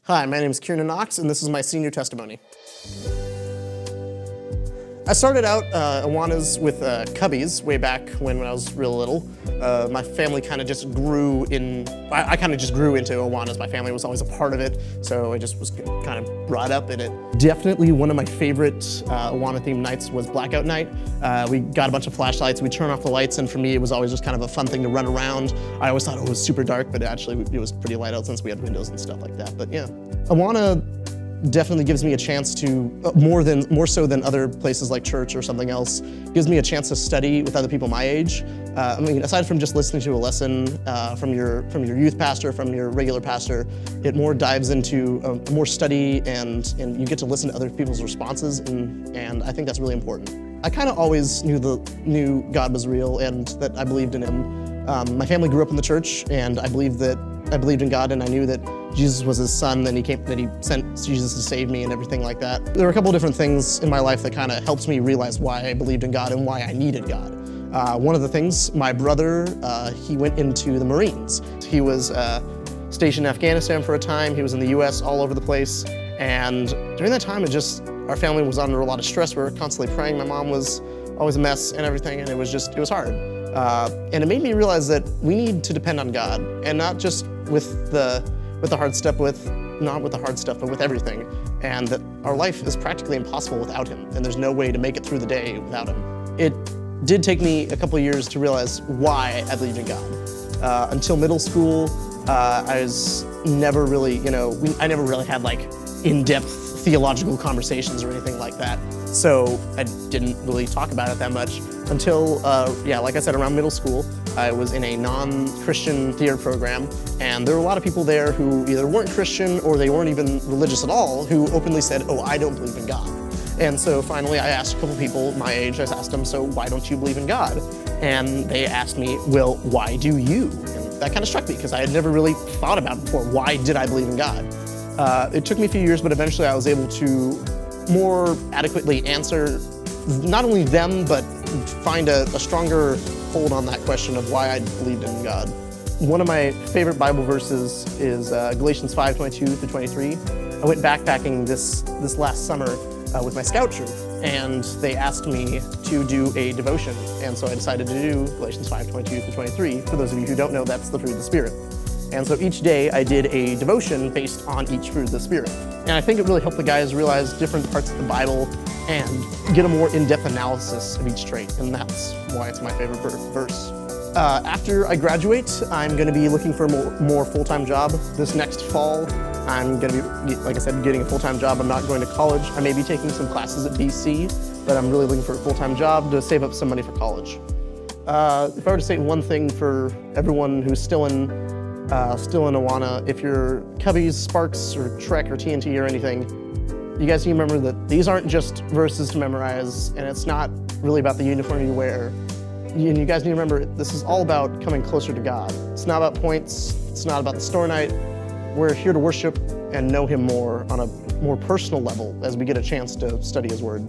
Hi, my name is Kiernan, and this is my senior testimony. I started out AWANAs with cubbies way back when I was real little. My family kind of just grew in, I kind of just grew into AWANAs. My family was always a part of it, so I just was kind of brought up in it. Definitely one of my favorite AWANA themed nights was Blackout Night. We got a bunch of flashlights, we turned off the lights, and for me it was always just kind of a fun thing to run around. I always thought it was super dark, but actually it was pretty light out since we had windows and stuff like that. But yeah, AWANA definitely gives me a chance to, more so than other places like church or something else, gives me a chance to study with other people my age. I mean, aside from just listening to a lesson from your youth pastor, from your regular pastor, it more dives into more study and you get to listen to other people's responses, and I think that's really important. I kind of always knew God was real and that I believed in Him. My family grew up in the church, and I believed in God, and I knew that Jesus was His Son, and that He sent Jesus to save me and everything like that. There were a couple of different things in my life that kind of helped me realize why I believed in God and why I needed God. One of the things, my brother, he went into the Marines. He was stationed in Afghanistan for a time. He was in the US, all over the place. And during that time, our family was under a lot of stress. We were constantly praying. My mom was always a mess and everything, and it was hard. And it made me realize that we need to depend on God, and not just with the hard stuff, but with everything. And that our life is practically impossible without Him, and there's no way to make it through the day without Him. It did take me a couple of years to realize why I believed in God. Until middle school, I was never really, I never really had like in-depth theological conversations or anything like that. So I didn't really talk about it that much until, like I said, around middle school. I was in a non-Christian theater program, and there were a lot of people there who either weren't Christian or they weren't even religious at all, who openly said, "Oh, I don't believe in God." And so finally I asked a couple people my age, I asked them, "So why don't you believe in God?" And they asked me, "Well, why do you?" And that kind of struck me because I had never really thought about it before. Why did I believe in God? It took me a few years, but eventually I was able to more adequately answer not only them, but find a stronger hold on that question of why I believed in God. One of my favorite Bible verses is Galatians 5:22-23. I went backpacking this last summer with my scout troop, and they asked me to do a devotion, and so I decided to do Galatians 5:22-23. For those of you who don't know, that's the fruit of the Spirit. And so each day I did a devotion based on each fruit of the Spirit. And I think it really helped the guys realize different parts of the Bible and get a more in-depth analysis of each trait, and that's why it's my favorite verse. After I graduate, I'm going to be looking for a more full-time job. This next fall, I'm going to be, like I said, getting a full-time job. I'm not going to college. I may be taking some classes at BC, but I'm really looking for a full-time job to save up some money for college. If I were to say one thing for everyone who's still in AWANA, if you're Cubbies, Sparks, or Trek, or TNT, or anything, you guys need to remember that these aren't just verses to memorize, and it's not really about the uniform you wear. And you guys need to remember, this is all about coming closer to God. It's not about points, it's not about the store night. We're here to worship and know Him more on a more personal level as we get a chance to study His Word.